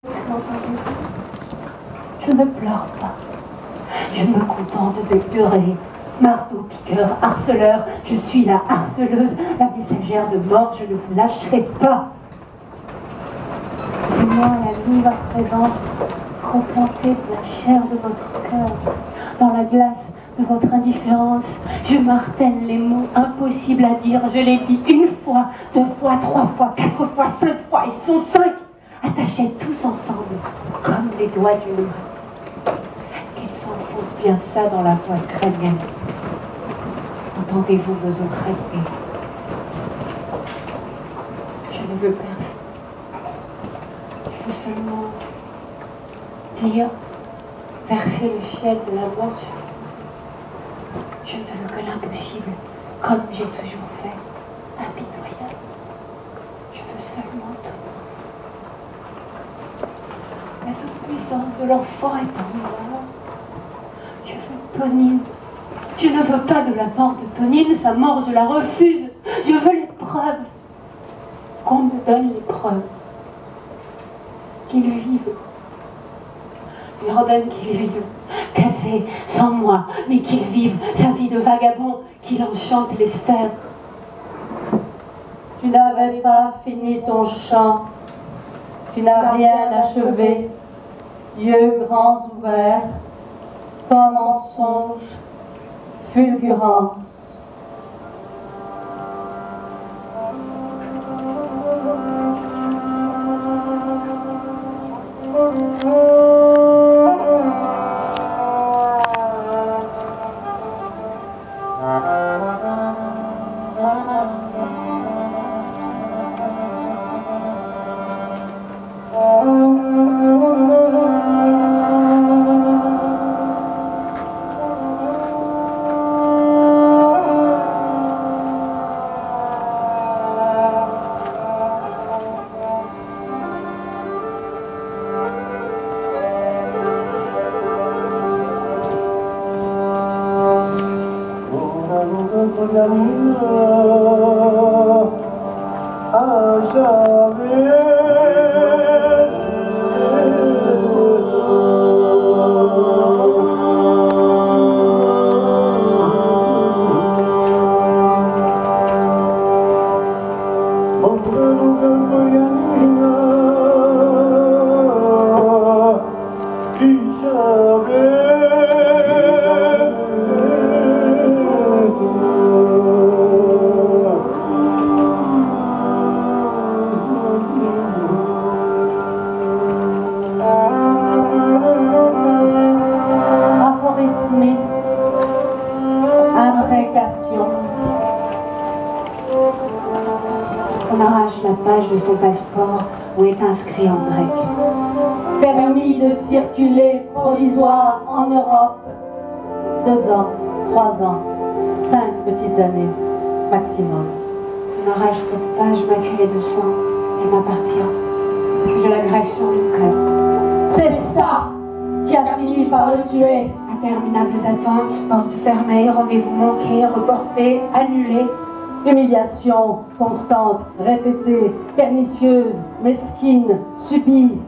M'entendez-vous? Je ne pleure pas. Je me contente de hurler. Marteau, piqueur, harceleur, je suis la harceleuse, la messagère de mort, je ne vous lâcherai pas. C'est moi, la louve à présent, replantée de la chair de votre cœur, dans la glace de votre indifférence. Je martèle les mots impossibles à dire, je les dis une fois, 2 fois, 3 fois, 4 fois, 5 fois, ils sont 5, attachés tous ensemble, comme les doigts d'une main. Qu'ils s'enfoncent bien ça dans la voix crânienne. Entendez-vous vos os craquer? Je ne veux personne. Je veux seulement dire, verser le fiel de la mort sur vous. Je ne veux que l'impossible, comme j'ai toujours fait, impitoyable. Je veux seulement Tonine. La toute-puissance de l'enfant est en moi. Je veux Tonine. Je ne veux pas de la mort de Tonine, sa mort je la refuse. Je veux les preuves. Qu'on me donne les preuves. Qu'il vive. Je leur donne qu'il vive, cassé, sans moi, mais qu'il vive sa vie de vagabond, qu'il enchante les sphères. Tu n'avais pas fini ton chant, tu n'as rien achevé, yeux grands ouverts, comme en songe, fulgurance. On arrache la page de son passeport où est inscrit en grec. Permis de circuler provisoire en Europe. 2 ans, 3 ans, 5 petites années, maximum. On arrache cette page maculée de sang, elle m'appartient. Je la greffe sur mon cœur. C'est ça qui a fini par le tuer. Interminables attentes, portes fermées, rendez-vous manqués, reportés, annulés. Humiliation constante, répétée, pernicieuse, mesquine, subie,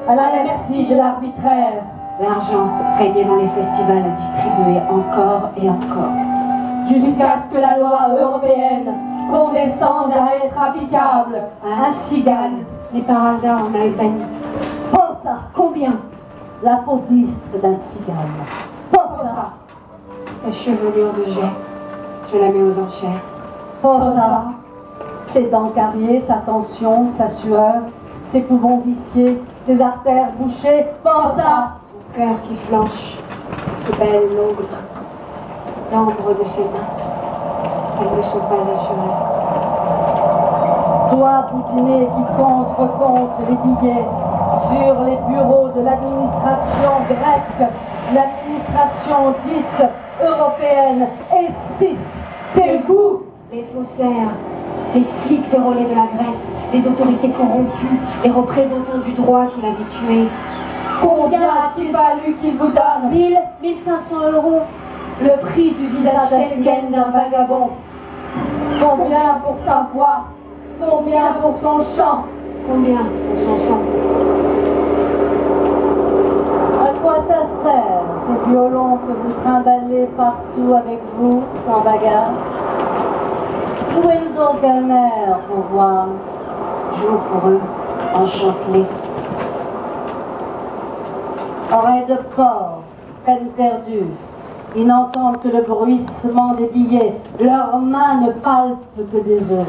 à la merci de l'arbitraire. L'argent gagné dans les festivals à distribuer encore et encore. Jusqu'à ce que la loi européenne condescende à être applicable à un cigane, né par hasard en Albanie. Posa, combien? La peau bistre d'un cigane. Posa. Sa chevelure de jet, je la mets aux enchères. Posa, ses dents carriées, sa tension, sa sueur, ses poumons viciés, ses artères bouchées. Posa, son cœur qui flanche, ses belles longues mains, l'ambre de ses mains, elles ne sont pas assurées. Doigts boudinés qui recomptent les billets sur les bureaux de l'administration grecque, l'administration dite européenne. Et 6, c'est vous. Les faussaires, les flics vérolés de la Grèce, les autorités corrompues, les représentants du droit qu'il avait tués. Combien a-t-il fallu qu'il vous donne? 1000, 1500 €, le prix du visa Schengen d'un vagabond. Combien pour sa voix? Combien pour son chant? Combien pour son sang? ce violon que vous trimballez partout avec vous, sans bagarre. Jouez-nous donc un air pour voir. Joue pour eux, enchante-les. Oreilles de porc, peine perdue. Ils n'entendent que le bruissement des billets. Leurs mains ne palpent que des euros.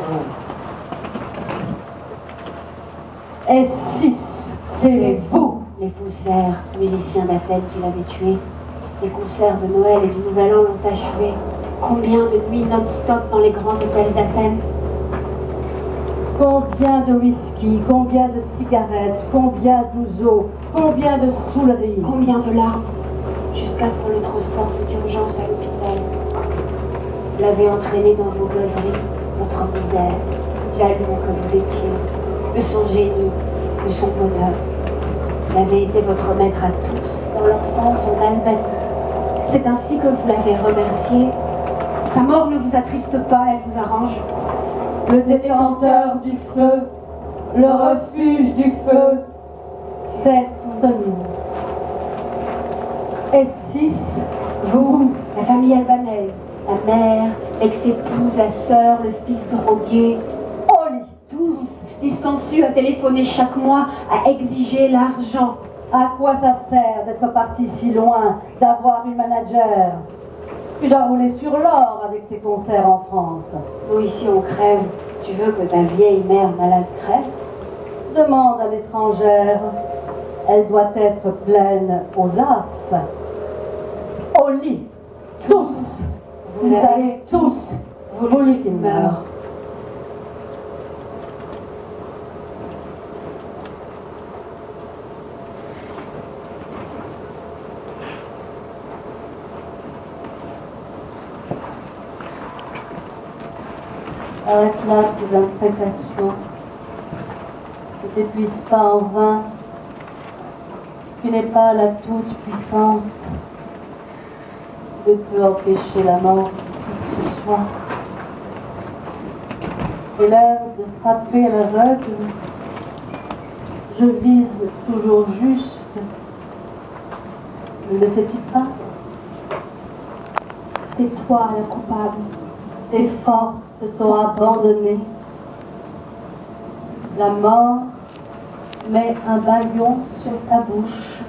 Et 6, c'est vous. Les faussaires, musiciens d'Athènes qui l'avaient tué. Les concerts de Noël et du Nouvel An l'ont achevé. Combien de nuits non-stop dans les grands hôtels d'Athènes? Combien de whisky, combien de cigarettes, combien d'ouzo, combien de saouleries. Combien de larmes, jusqu'à ce qu'on le transporte d'urgence à l'hôpital. Vous l'avez entraîné dans vos beuveries, votre misère, jaloux que vous étiez, de son génie, de son bonheur. Il avait été votre maître à tous, dans l'enfance en Albanie. C'est ainsi que vous l'avez remercié. Sa mort ne vous attriste pas, elle vous arrange. Le détenteur du feu, le refuge du feu, c'est Antonine. Et 6, vous, la famille albanaise, la mère, l'ex-épouse, la sœur, le fils drogué, Oli, tous, ils sont sus à téléphoner chaque mois, à exiger l'argent. À quoi ça sert d'être parti si loin, d'avoir une manager? Tu dois rouler sur l'or avec ces concerts en France. Nous ici on crève, tu veux que ta vieille mère malade crève? Demande à l'étrangère, elle doit être pleine aux as. Au lit, tous, vous avez tous voulu qu'il meure. Arrête là tes imprécations, ne t'épuise pas en vain, tu n'es pas la toute-puissante, tu ne peux empêcher la mort de qui que ce soit. J'ai l'air de frapper à l'aveugle, je vise toujours juste, ne le sais-tu pas? C'est toi la coupable. Tes forces t'ont abandonné. La mort met un bâillon sur ta bouche.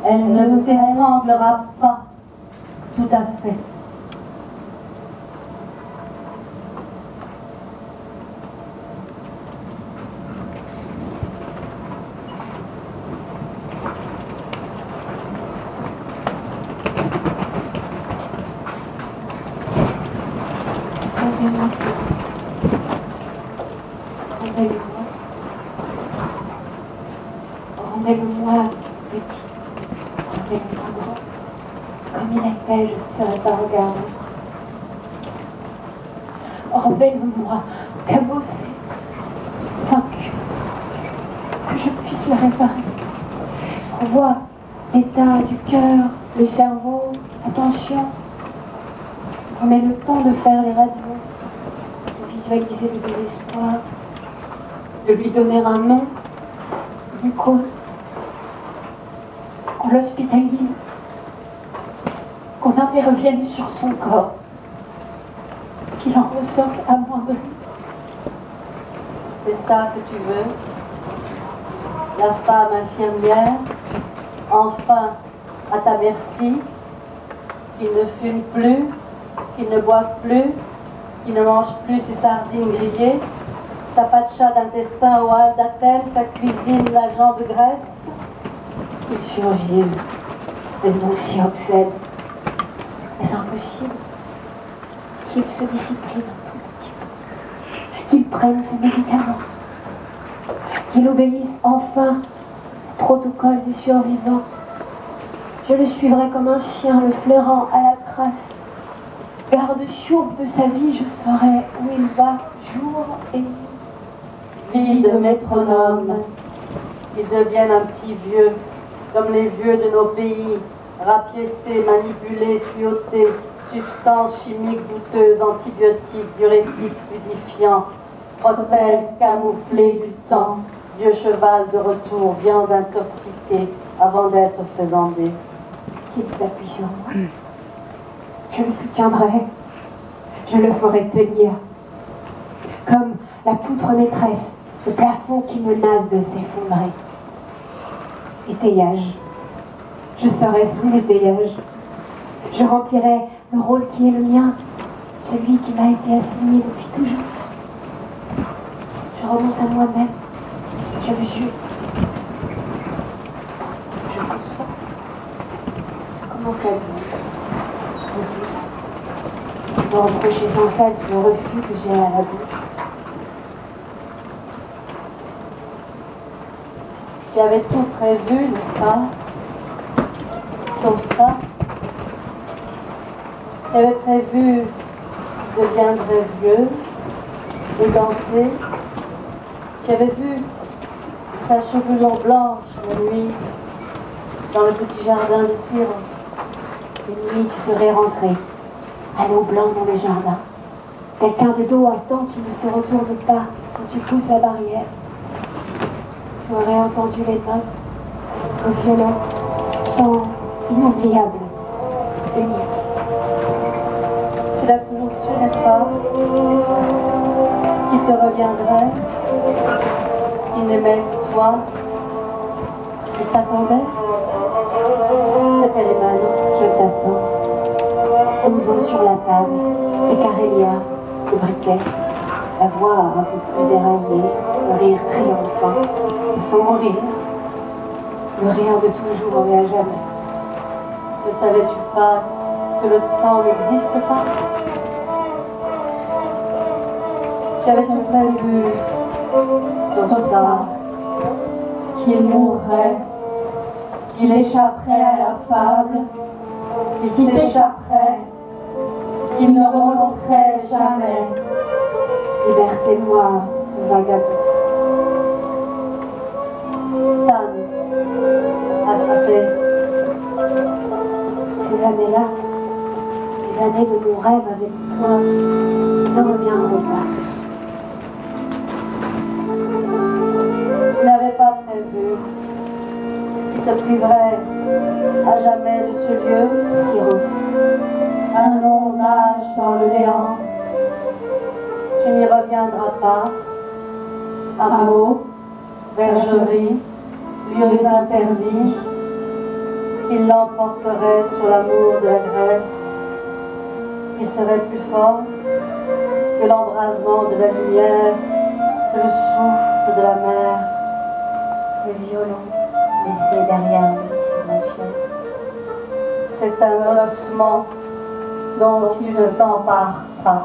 Elle ne t'étranglera pas tout à fait. Rendez-moi tout. Rendez-le-moi. Rendez-le-moi petit. Rendez-le-moi grand. Comme il était, je ne serais pas regardé. Rendez-le-moi cabossé, vaincu. Que je puisse le réparer. Qu'on voit l'état du cœur, le cerveau, attention. Qu'on ait le temps de faire les radios, de visualiser le désespoir, de lui donner un nom, une cause, qu'on l'hospitalise, qu'on intervienne sur son corps, qu'il en ressorte amoindri. C'est ça que tu veux? La femme infirmière, enfin à ta merci, qu'il ne fume plus, qu'il ne boive plus, qu'il ne mange plus ses sardines grillées, sa patcha d'intestin au hall d'Athènes, sa cuisine l'agent de Grèce. Qu'il survive. Est-ce donc si obsède? Est-ce impossible? Qu'il se discipline un tout petit peu, qu'il prenne ses médicaments, qu'il obéisse enfin au protocole des survivants. Je le suivrai comme un chien, le flairant à la crasse. Garde-chourbe de sa vie, je saurai où il va jour et nuit. Vie de métronome, qu'il devienne un petit vieux, comme les vieux de nos pays, rapiécés, manipulés, tuyautés, substances chimiques douteuses, antibiotiques, diurétiques, fluidifiants, prothèses camouflées du temps, vieux cheval de retour, viande intoxiquée avant d'être faisandé. qu'il s'appuie sur moi. Je le soutiendrai. Je le ferai tenir. Comme la poutre maîtresse, le plafond qui menace de s'effondrer. Étayage. Je serai sous l'étayage. Je remplirai le rôle qui est le mien, celui qui m'a été assigné depuis toujours. Je renonce à moi-même. Je mesure. Je consens. Comment faites-vous, vous tous, vous me reprochez sans cesse le refus que j'ai à la bouche? Tu avais tout prévu, n'est-ce pas? Sauf ça. Tu avais prévu que je deviendrais vieux, édenté. Tu avais vu sa chevelure blanche la nuit dans le petit jardin de Syros. Une nuit, tu serais rentré, à l'eau blanc dans le jardin. Quelqu'un de dos attend qui ne se retourne pas quand tu pousses la barrière. Tu aurais entendu les notes, le violon, son inoubliable, unique. Tu l'as toujours su, n'est-ce pas? Qui te reviendrait, qui n'aimait que toi, qui t'attendait. C'était les Manon, je t'attends. 11 ans sur la table, des carélias, des briquets, la voix un peu plus éraillée, le rire triomphant, sans rire, le rire de toujours et à jamais. Ne savais-tu pas que le temps n'existe pas? J'avais tout prévu, sauf ça, qu'il mourrait, qu'il échapperait à la fable, et qu'il t'échapperait, qu'il ne renoncerait jamais. Liberté noire, vagabond. Tanne, assez. Ces années-là, les années de mon rêve avec toi, ne reviendront pas. Je n'avais pas prévu. Tu te priverais à jamais de ce lieu, Syros. Un long nage dans le néant. Tu n'y reviendras pas. Hameaux, bergeries, lieux interdits. Il l'emporterait sur l'amour de la Grèce, qui serait plus fort que l'embrasement de la lumière, que le souffle de la mer, les violons laissés derrière lui sur la chaîne. C'est un ossement dont tu ne t'empares pas.